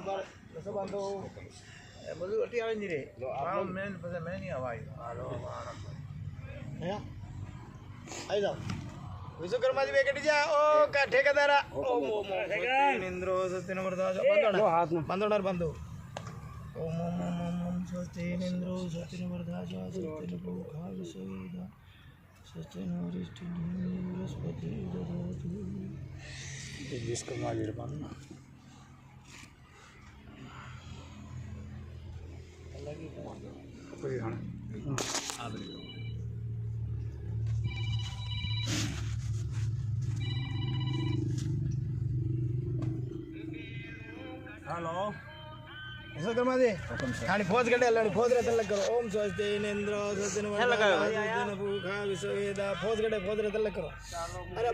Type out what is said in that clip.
सब बांधो બધું અટી આવે નહીં રે આ મેન પછી મેં નહીં આવાય હાલો હે આવી જાઓ વિશ્વકર્માજી બે કટી જા ઓ કા ઠેકેદારા ઓમ ઓમ ઇન્દ્રો સત્યનો વરદાજ બાંધોનાર બાંધો ઓમ ઓમ ઓમ ઓમ ઓમ સત્યન ઇન્દ્રો સત્યનો વરદાજ સત્યનો ભૂખા વિશ્વવેદા સત્યનો અરિષ્ટિ બૃહસ્પતિ દધાતુ વિશ્વકર્માજી બાંધો हेलो विश्वकर्मा जी खानी फौज कटे लानी फौज रे तलक करो ओम स्वस्ति इंद्र सत्यन वरदाय सत्यन भूखा विश्ववेदा फौज रे तलक करो अरे